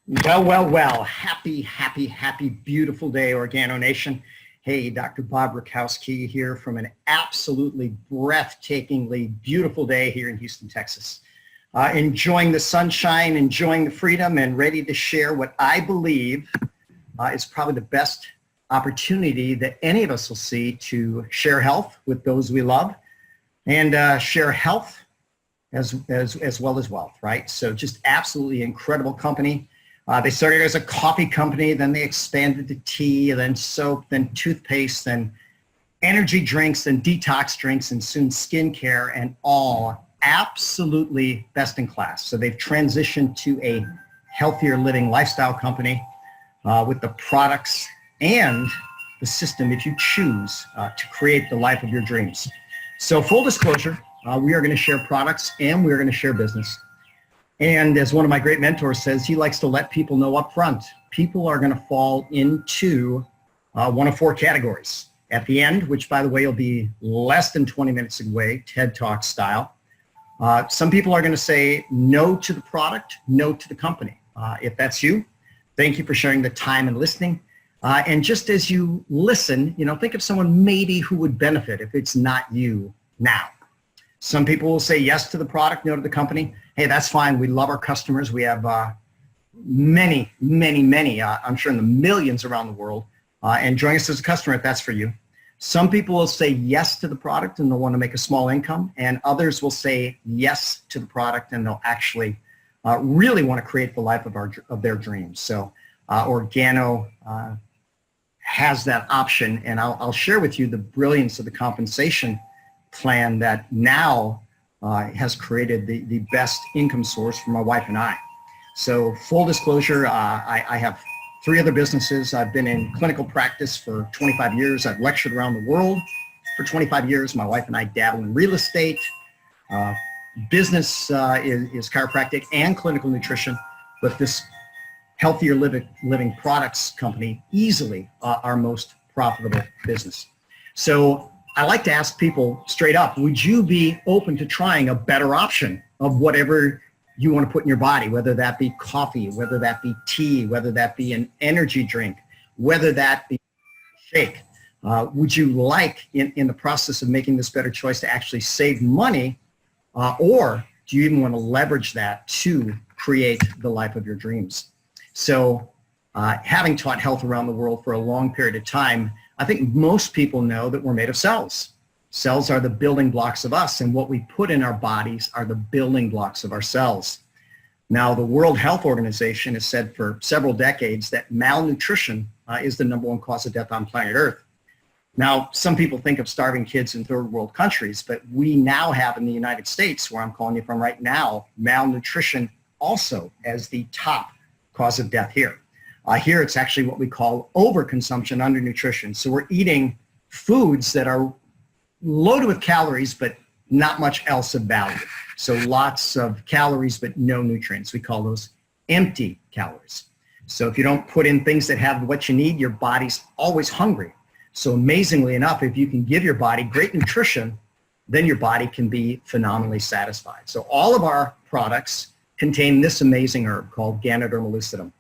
Well, well, well. Happy, happy, happy, beautiful day, Organo Nation. Hey, Dr. Bob Rakowski here from an absolutely breathtakingly beautiful day here in Houston, Texas. Enjoying the sunshine, enjoying the freedom, and ready to share what I believe is probably the best opportunity that any of us will see to share health with those we love and share health as well as wealth, right? So just absolutely incredible company. They started as a coffee company, then they expanded to tea, then soap, then toothpaste, then energy drinks, then detox drinks, and soon skincare, and all absolutely best in class. So they've transitioned to a healthier living lifestyle company with the products and the system, if you choose, to create the life of your dreams. So full disclosure, we are going to share products and we are going to share business. And as one of my great mentors says, he likes to let people know up front, people are going to fall into one of four categories. At the end, which by the way will be less than 20 minutes away, TED Talk style, some people are going to say no to the product, no to the company. If that's you, thank you for sharing the time and listening. And just as you listen, think of someone maybe who would benefit if it's not you now. Some people will say yes to the product, no to the company. Hey, that's fine. We love our customers. We have many, I'm sure in the millions around the world. And join us as a customer if that's for you. Some people will say yes to the product and they'll want to make a small income. And others will say yes to the product and they'll actually really want to create the life of their dreams. So Organo has that option. And I'll share with you the brilliance of the compensation plan that now has created the best income source for my wife and I. So full disclosure, I have 3 other businesses. I've been in clinical practice for 25 years. I've lectured around the world for 25 years. My wife and I dabble in real estate. Business is chiropractic and clinical nutrition, but this healthier living products company easily our most profitable business. So I like to ask people straight up, would you be open to trying a better option of whatever you want to put in your body, whether that be coffee, whether that be tea, whether that be an energy drink, whether that be a shake? Would you like, in the process of making this better choice, to actually save money, or do you even want to leverage that to create the life of your dreams? So having taught health around the world for a long period of time, I think most people know that we're made of cells. Cells are the building blocks of us, and what we put in our bodies are the building blocks of our cells. Now, the World Health Organization has said for several decades that malnutrition is the #1 cause of death on planet Earth. Now, some people think of starving kids in third world countries, but we now have in the United States, where I'm calling you from right now, malnutrition also as the top cause of death here. Here it's actually what we call overconsumption, undernutrition. So we're eating foods that are loaded with calories, but not much else of value. So lots of calories, but no nutrients. We call those empty calories. So if you don't put in things that have what you need, your body's always hungry. So amazingly enough, if you can give your body great nutrition, then your body can be phenomenally satisfied. So all of our products contain this amazing herb called Ganoderma lucidum.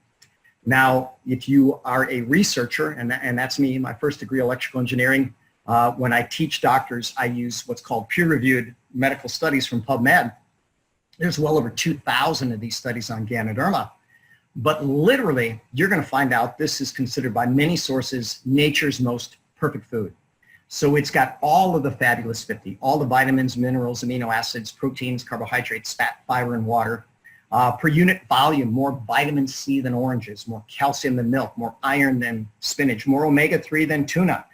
Now, if you are a researcher, and that's me, my first degree electrical engineering, when I teach doctors, I use what's called peer-reviewed medical studies from PubMed. There's well over 2,000 of these studies on Ganoderma. But literally, you're going to find out this is considered by many sources nature's most perfect food. So it's got all of the fabulous 50, all the vitamins, minerals, amino acids, proteins, carbohydrates, fat, fiber, and water. Per unit volume, more vitamin C than oranges, more calcium than milk, more iron than spinach, more omega-3 than tuna,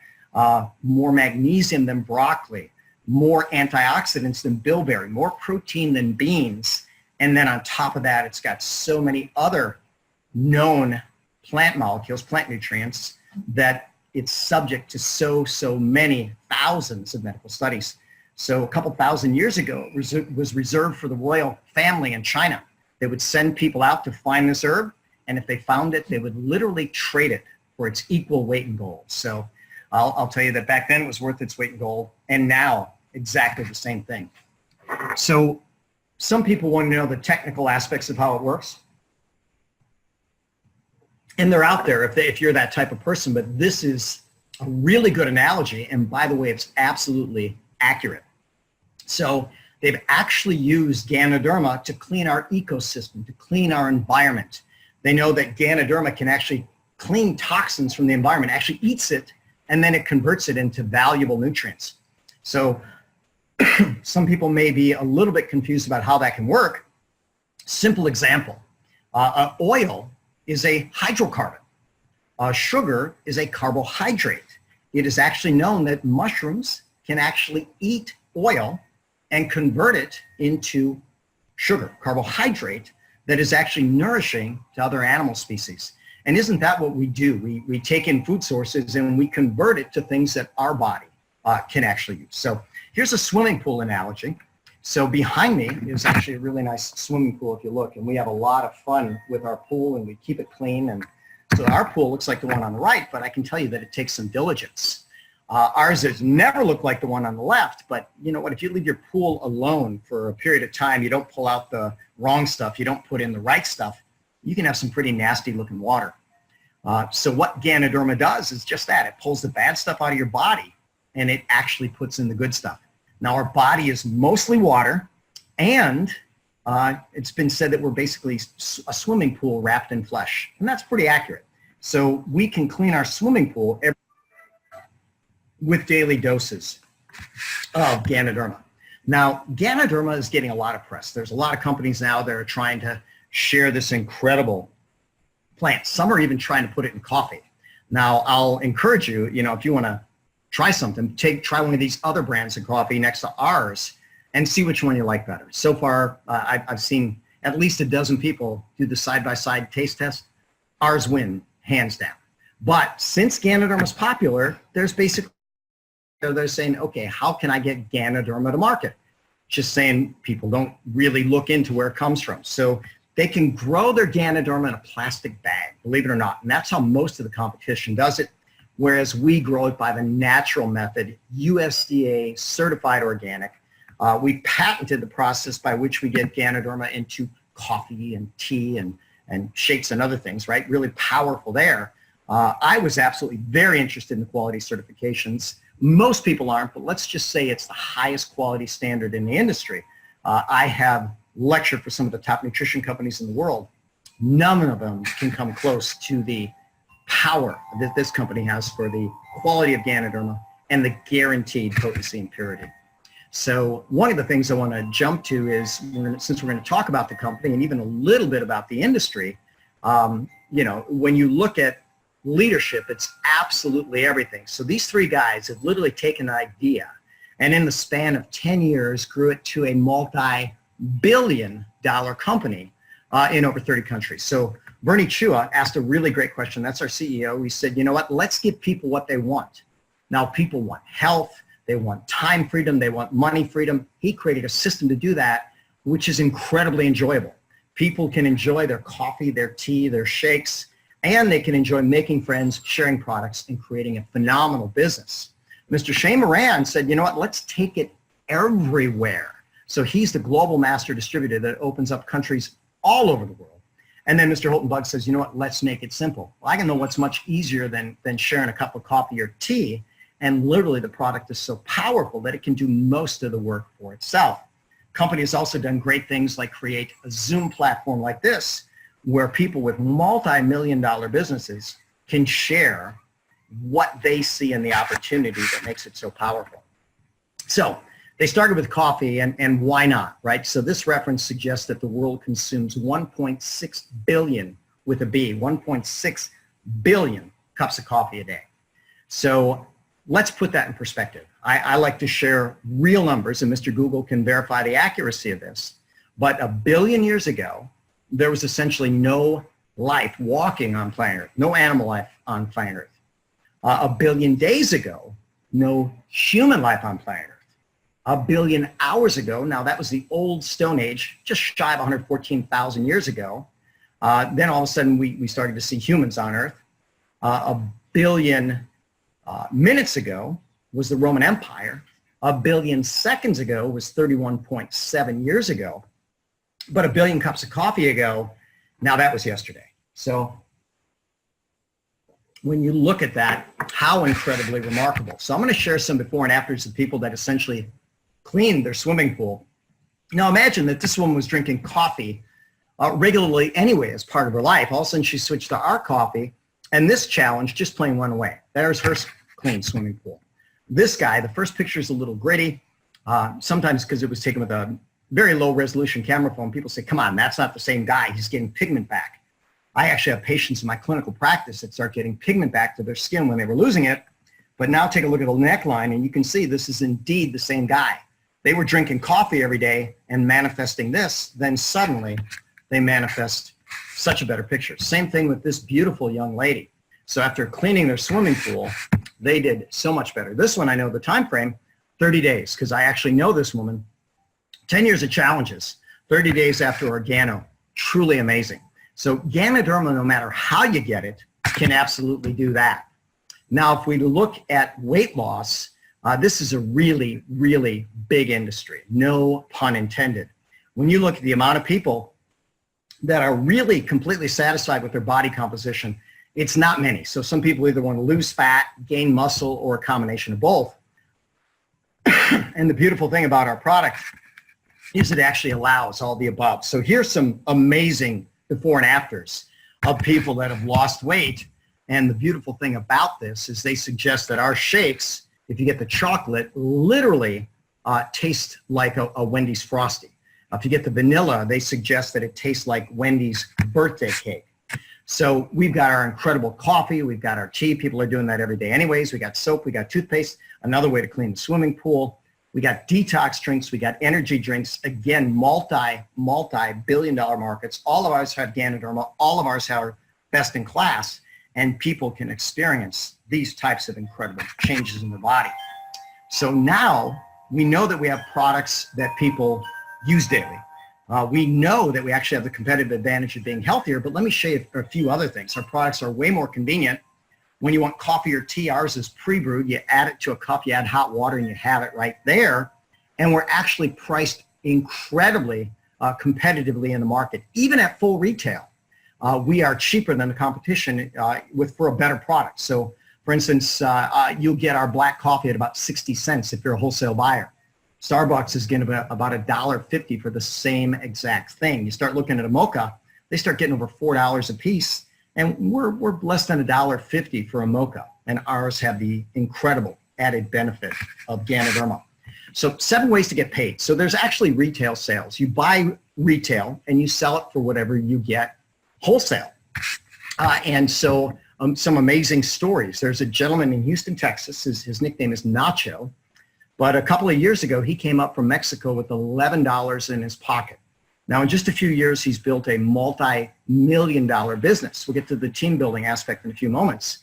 more magnesium than broccoli, more antioxidants than bilberry, more protein than beans. And then on top of that, it's got so many other known plant molecules, plant nutrients, that it's subject to so many thousands of medical studies. So a couple thousand years ago, it was reserved for the royal family in China. They would send people out to find this herb, and if they found it, they would literally trade it for its equal weight in gold. So I'll tell you that back then it was worth its weight in gold, and now exactly the same thing. So some people want to know the technical aspects of how it works. And they're out there if you're that type of person, but this is a really good analogy. And by the way, it's absolutely accurate. So they've actually used Ganoderma to clean our ecosystem, to clean our environment. They know that Ganoderma can actually clean toxins from the environment, actually eats it, and then it converts it into valuable nutrients. So some people may be a little bit confused about how that can work. Simple example, oil is a hydrocarbon. Sugar is a carbohydrate. It is actually known that mushrooms can actually eat oil and convert it into sugar, carbohydrate, that is actually nourishing to other animal species. And isn't that what we do? We take in food sources and we convert it to things that our body can actually use. So here's a swimming pool analogy. So behind me is actually a really nice swimming pool if you look, and we have a lot of fun with our pool and we keep it clean. And so our pool looks like the one on the right, but I can tell you that it takes some diligence. Ours has never looked like the one on the left, but you know what, if you leave your pool alone for a period of time, you don't pull out the wrong stuff, you don't put in the right stuff, you can have some pretty nasty looking water. So what Ganoderma does is just that. It pulls the bad stuff out of your body and it actually puts in the good stuff. Now our body is mostly water, and it's been said that we're basically a swimming pool wrapped in flesh, and that's pretty accurate. So we can clean our swimming pool with daily doses of Ganoderma. Now, Ganoderma is getting a lot of press. There's a lot of companies now that are trying to share this incredible plant. Some are even trying to put it in coffee. Now, I'll encourage you, if you want to try something, try one of these other brands of coffee next to ours and see which one you like better. So far, I've seen at least a dozen people do the side-by-side taste test. Ours win, hands down. But since Ganoderma is popular, they're saying, okay, how can I get Ganoderma to market? Just saying people don't really look into where it comes from. So they can grow their Ganoderma in a plastic bag, believe it or not. And that's how most of the competition does it. Whereas we grow it by the natural method, USDA certified organic. We patented the process by which we get Ganoderma into coffee and tea and shakes and other things, right? Really powerful there. I was absolutely very interested in the quality certifications. Most people aren't, but let's just say it's the highest quality standard in the industry. I have lectured for some of the top nutrition companies in the world. None of them can come close to the power that this company has for the quality of Ganoderma and the guaranteed potency and purity. So one of the things I want to jump to is, since we're going to talk about the company and even a little bit about the industry, when you look at leadership, it's absolutely everything. So these three guys have literally taken an idea and in the span of 10 years grew it to a multi-billion-dollar company in over 30 countries. So Bernie Chua asked a really great question. That's our CEO. He said, you know what, let's give people what they want. Now people want health, they want time freedom, they want money freedom. He created a system to do that, which is incredibly enjoyable. People can enjoy their coffee, their tea, their shakes, and they can enjoy making friends, sharing products, and creating a phenomenal business. Mr. Shane Moran said, you know what, let's take it everywhere. So he's the global master distributor that opens up countries all over the world. And then Mr. Holton Bugg says, you know what, let's make it simple. Well, I can know what's much easier than sharing a cup of coffee or tea, and literally the product is so powerful that it can do most of the work for itself. Company has also done great things like create a Zoom platform like this, where people with multi-million-dollar businesses can share what they see in the opportunity that makes it so powerful. So they started with coffee, and why not, right? So this reference suggests that the world consumes 1.6 billion, with a B, 1.6 billion cups of coffee a day. So let's put that in perspective. I like to share real numbers, and Mr. Google can verify the accuracy of this. But 1 billion years ago, there was essentially no life walking on planet Earth, no animal life on planet Earth. 1 billion days ago, no human life on planet Earth. 1 billion hours ago, now that was the old Stone Age, just shy of 114,000 years ago. Then all of a sudden we started to see humans on Earth. 1 billion minutes ago was the Roman Empire. 1 billion seconds ago was 31.7 years ago. But 1 billion cups of coffee ago, now that was yesterday. So when you look at that, how incredibly remarkable. So I'm going to share some before and afters of people that essentially cleaned their swimming pool. Now imagine that this woman was drinking coffee regularly anyway as part of her life. All of a sudden she switched to our coffee, and this challenge just plain went away. There's her clean swimming pool. This guy, the first picture is a little gritty, sometimes because it was taken with a very low resolution camera phone. People say, come on, that's not the same guy. He's getting pigment back. I actually have patients in my clinical practice that start getting pigment back to their skin when they were losing it. But now take a look at the neckline, and you can see this is indeed the same guy. They were drinking coffee every day and manifesting this, then suddenly they manifest such a better picture. Same thing with this beautiful young lady. So after cleaning their swimming pool, they did so much better. This one, I know the time frame, 30 days, because I actually know this woman. 10 years of challenges, 30 days after Organo, truly amazing. So Ganoderma, no matter how you get it, can absolutely do that. Now, if we look at weight loss, this is a really, really big industry, no pun intended. When you look at the amount of people that are really completely satisfied with their body composition, it's not many. So some people either want to lose fat, gain muscle, or a combination of both. And the beautiful thing about our product is it actually allows all the above. So here's some amazing before and afters of people that have lost weight. And the beautiful thing about this is they suggest that our shakes, if you get the chocolate, literally taste like a Wendy's Frosty. If you get the vanilla, they suggest that it tastes like Wendy's birthday cake. So we've got our incredible coffee, we've got our tea, people are doing that every day anyways, we got soap, we got toothpaste, another way to clean the swimming pool, we got detox drinks, we got energy drinks, again, multi-billion-dollar markets. All of ours have Ganoderma, all of ours are best in class, and people can experience these types of incredible changes in their body. So now we know that we have products that people use daily. We know that we actually have the competitive advantage of being healthier, but let me show you a few other things. Our products are way more convenient. When you want coffee or tea, ours is pre-brewed. You add it to a cup, you add hot water, and you have it right there. And we're actually priced incredibly competitively in the market. Even at full retail, we are cheaper than the competition for a better product. So, for instance, you'll get our black coffee at about 60 cents if you're a wholesale buyer. Starbucks is getting about $1.50 for the same exact thing. You start looking at a mocha, they start getting over $4 a piece, and we're less than $1.50 for a mocha, and ours have the incredible added benefit of Ganoderma. So 7 ways to get paid. So there's actually retail sales. You buy retail and you sell it for whatever you get wholesale. And so some amazing stories. There's a gentleman in Houston, Texas. His nickname is Nacho. But a couple of years ago, he came up from Mexico with $11 in his pocket. Now, in just a few years, he's built a multi-million-dollar business. We'll get to the team building aspect in a few moments.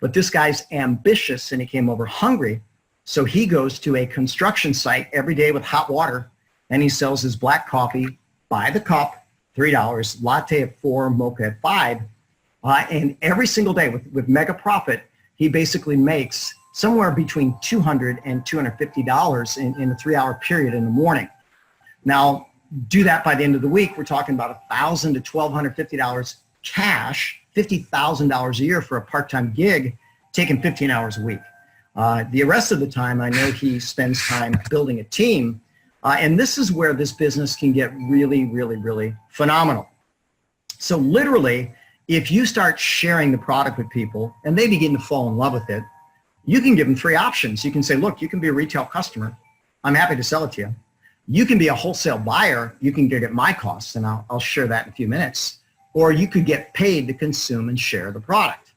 But this guy's ambitious, and he came over hungry. So he goes to a construction site every day with hot water, and he sells his black coffee by the cup, $3, latte at $4, mocha at $5. And every single day with mega profit, he basically makes somewhere between $200 and $250 in a 3-hour period in the morning. Now, do that by the end of the week, we're talking about $1,000 to $1,250 cash, $50,000 a year for a part-time gig, taking 15 hours a week. The rest of the time, I know he spends time building a team, and this is where this business can get really, really, really phenomenal. So literally, if you start sharing the product with people and they begin to fall in love with it, you can give them 3 options. You can say, look, you can be a retail customer. I'm happy to sell it to you. You can be a wholesale buyer. You can get it at my cost, and I'll share that in a few minutes. Or you could get paid to consume and share the product.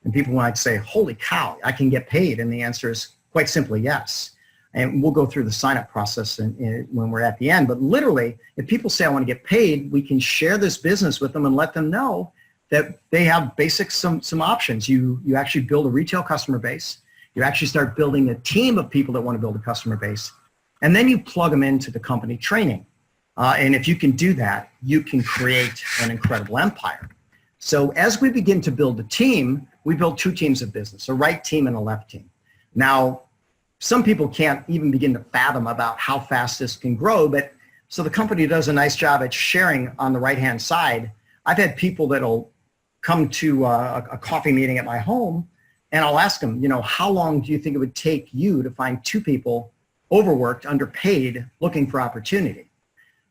And people might say, holy cow, I can get paid. And the answer is quite simply yes. And we'll go through the sign-up process when we're at the end. But literally, if people say, I want to get paid, we can share this business with them and let them know that they have some options. You actually build a retail customer base. You actually start building a team of people that want to build a customer base. And then you plug them into the company training. And if you can do that, you can create an incredible empire. So as we begin to build a team, we build 2 teams of business, a right team and a left team. Now, some people can't even begin to fathom about how fast this can grow, but so the company does a nice job at sharing on the right-hand side. I've had people that'll come to a coffee meeting at my home, and I'll ask them, how long do you think it would take you to find 2 people overworked, underpaid, looking for opportunity?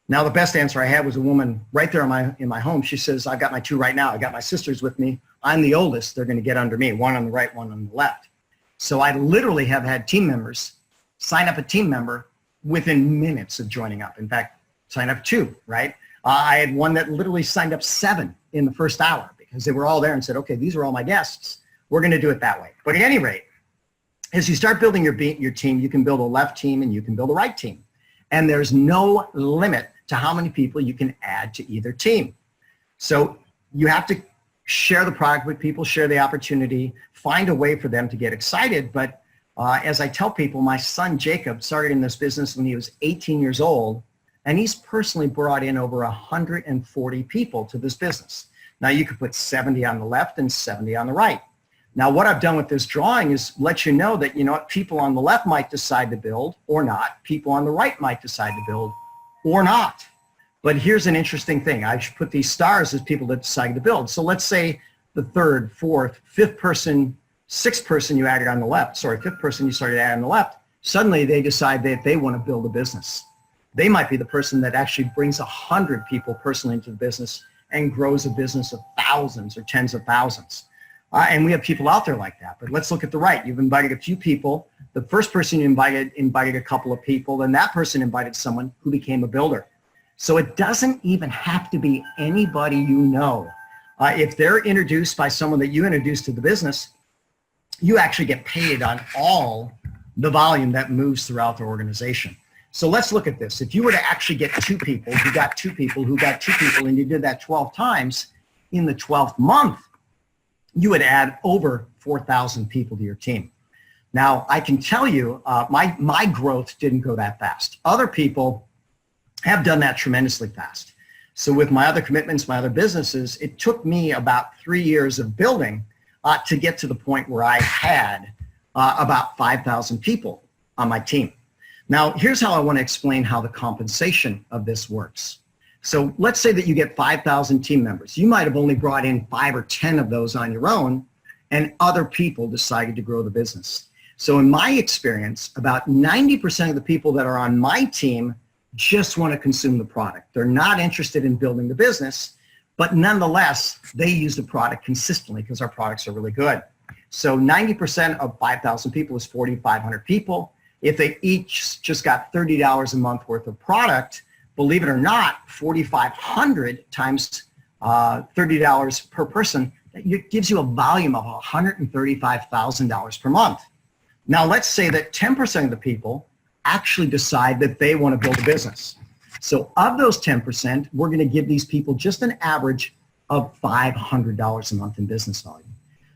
Now, the best answer I had was a woman right there in my home. She says, I've got my 2 right now. I got my sisters with me. I'm the oldest. They're going to get under me, one on the right, one on the left. So I literally have had team members sign up a team member within minutes of joining up. In fact, sign up 2, right? I had one that literally signed up 7 in the first hour because they were all there and said, okay, these are all my guests. We're going to do it that way. But at any rate, as you start building your team, you can build a left team and you can build a right team. And there's no limit to how many people you can add to either team. So you have to share the product with people, share the opportunity, find a way for them to get excited. But as I tell people, my son Jacob started in this business when he was 18 years old, and he's personally brought in over 140 people to this business. Now you could put 70 on the left and 70 on the right. Now what I've done with this drawing is let you know that, people on the left might decide to build or not. People on the right might decide to build or not. But here's an interesting thing. I should put these stars as people that decided to build. So let's say the 3rd, 4th, 5th person, 6th person you added on the left, 5th person you started adding on the left, suddenly they decide that they want to build a business. They might be the person that actually brings 100 people personally into the business and grows a business of thousands or tens of thousands. And we have people out there like that. But let's look at the right. You've invited a few people. The first person you invited a couple of people. Then that person invited someone who became a builder. So it doesn't even have to be anybody you know. If they're introduced by someone that you introduced to the business, you actually get paid on all the volume that moves throughout the organization. So let's look at this. If you were to actually get 2 people, who got 2 people, who got 2 people, and you did that 12 times, in the 12th month, you would add over 4,000 people to your team. Now, I can tell you, my growth didn't go that fast. Other people have done that tremendously fast. So with my other commitments, my other businesses, it took me about 3 years of building to get to the point where I had about 5,000 people on my team. Now, here's how I want to explain how the compensation of this works. So let's say that you get 5,000 team members. You might have only brought in 5 or 10 of those on your own, and other people decided to grow the business. So in my experience, about 90% of the people that are on my team just want to consume the product. They're not interested in building the business, but nonetheless, they use the product consistently because our products are really good. So 90% of 5,000 people is 4,500 people. If they each just got $30 a month worth of product, believe it or not, 4,500 times $30 per person, it gives you a volume of $135,000 per month. Now let's say that 10% of the people actually decide that they want to build a business. So of those 10%, we're going to give these people just an average of $500 a month in business volume.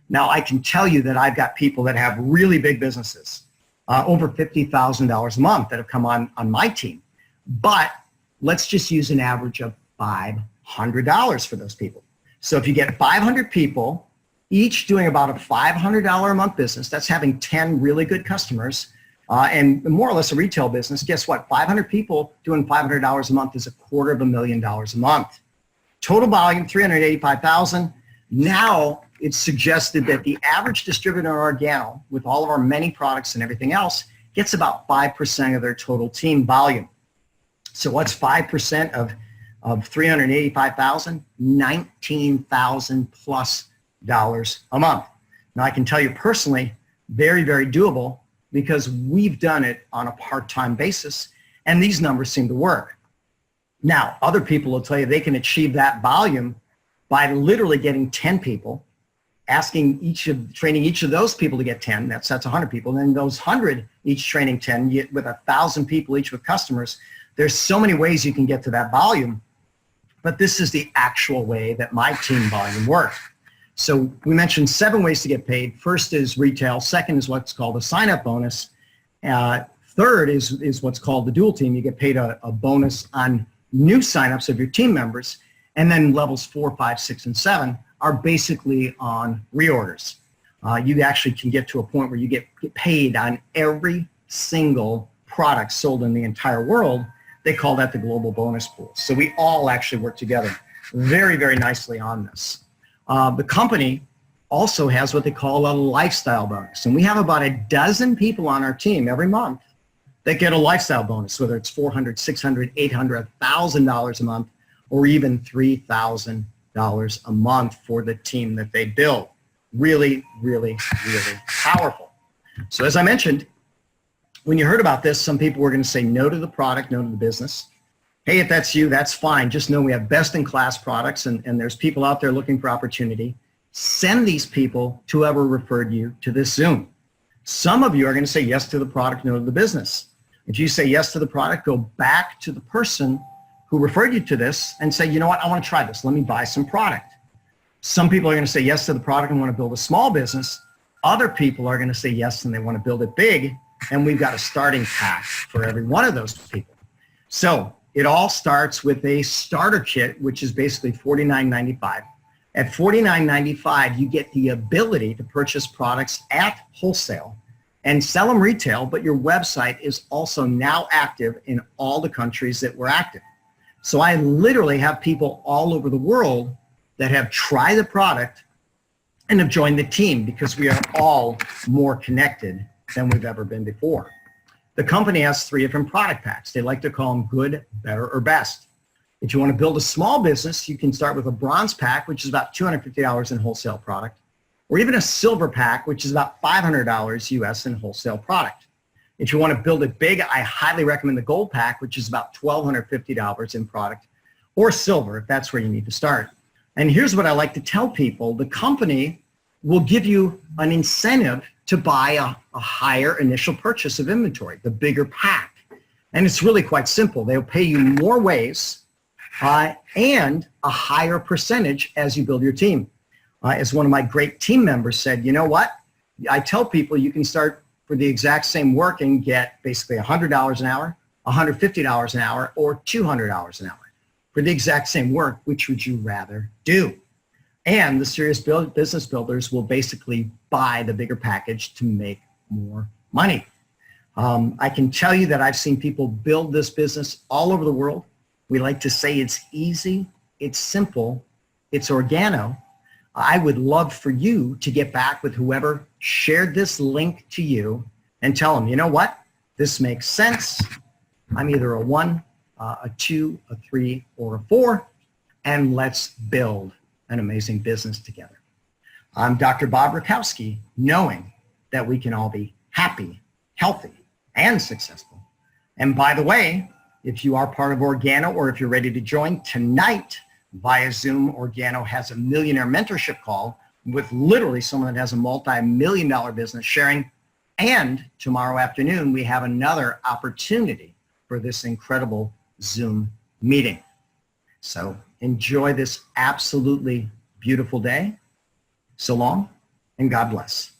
Now I can tell you that I've got people that have really big businesses, over $50,000 a month that have come on my team. But let's just use an average of $500 for those people. So if you get 500 people, each doing about a $500 a month business, that's having 10 really good customers, and more or less a retail business. Guess what? 500 people doing $500 a month is $250,000 a month. Total volume, 385,000. Now it's suggested that the average distributor in Organo, with all of our many products and everything else, gets about 5% of their total team volume. So what's 5% of 385,000? $19,000 plus a month. Now I can tell you personally, very, very doable because we've done it on a part-time basis and these numbers seem to work. Now, other people will tell you they can achieve that volume by literally getting 10 people, training each of those people to get 10, that's 100 people, and then those 100 each training 10, with 1,000 people each with customers. There's so many ways you can get to that volume, but this is the actual way that my team volume works. So we mentioned 7 ways to get paid. First is retail. Second is what's called a sign-up bonus. Third is what's called the dual team. You get paid a bonus on new sign-ups of your team members. And then levels 4, 5, 6, and 7 are basically on reorders. You actually can get to a point where you get paid on every single product sold in the entire world. They call that the global bonus pool. So we all actually work together very, very nicely on this. The company also has what they call a lifestyle bonus. And we have about a dozen people on our team every month that get a lifestyle bonus, whether it's $400, $600, $800, $1,000 a month, or even $3,000 a month for the team that they build. Really, really, really powerful. So as I mentioned, when you heard about this, some people were going to say no to the product, no to the business. Hey, if that's you, that's fine. Just know we have best-in-class products, and there's people out there looking for opportunity. Send these people to whoever referred you to this Zoom. Some of you are going to say yes to the product, no to the business. If you say yes to the product, go back to the person who referred you to this and say, you know what, I want to try this. Let me buy some product. Some people are going to say yes to the product and want to build a small business. Other people are going to say yes and they want to build it big. And we've got a starting pack for every one of those people. So it all starts with a starter kit, which is basically $49.95. At $49.95, you get the ability to purchase products at wholesale and sell them retail, but your website is also now active in all the countries that we're active. So I literally have people all over the world that have tried the product and have joined the team because we are all more connected than we've ever been before. The company has 3 different product packs. They like to call them good, better, or best. If you want to build a small business, you can start with a bronze pack, which is about $250 in wholesale product, or even a silver pack, which is about $500 US in wholesale product. If you want to build it big, I highly recommend the gold pack, which is about $1,250 in product, or silver if that's where you need to start. And here's what I like to tell people. The company will give you an incentive to buy a higher initial purchase of inventory, the bigger pack. And it's really quite simple. They'll pay you more ways and a higher percentage as you build your team. As one of my great team members said, you know what? I tell people you can start for the exact same work and get basically $100 an hour, $150 an hour, or $200 an hour. For the exact same work, which would you rather do? And the serious business builders will basically buy the bigger package to make more money. I can tell you that I've seen people build this business all over the world. We like to say it's easy, it's simple, it's Organo. I would love for you to get back with whoever shared this link to you and tell them, you know what? This makes sense. I'm either a 1, a 2, a 3, or a 4, and let's build an amazing business together. I'm Dr. Bob Rakowski, knowing that we can all be happy, healthy, and successful. And by the way, if you are part of Organo or if you're ready to join tonight via Zoom, Organo has a millionaire mentorship call with literally someone that has a multi-million-dollar business sharing. And tomorrow afternoon, we have another opportunity for this incredible Zoom meeting. So enjoy this absolutely beautiful day. So long, and God bless.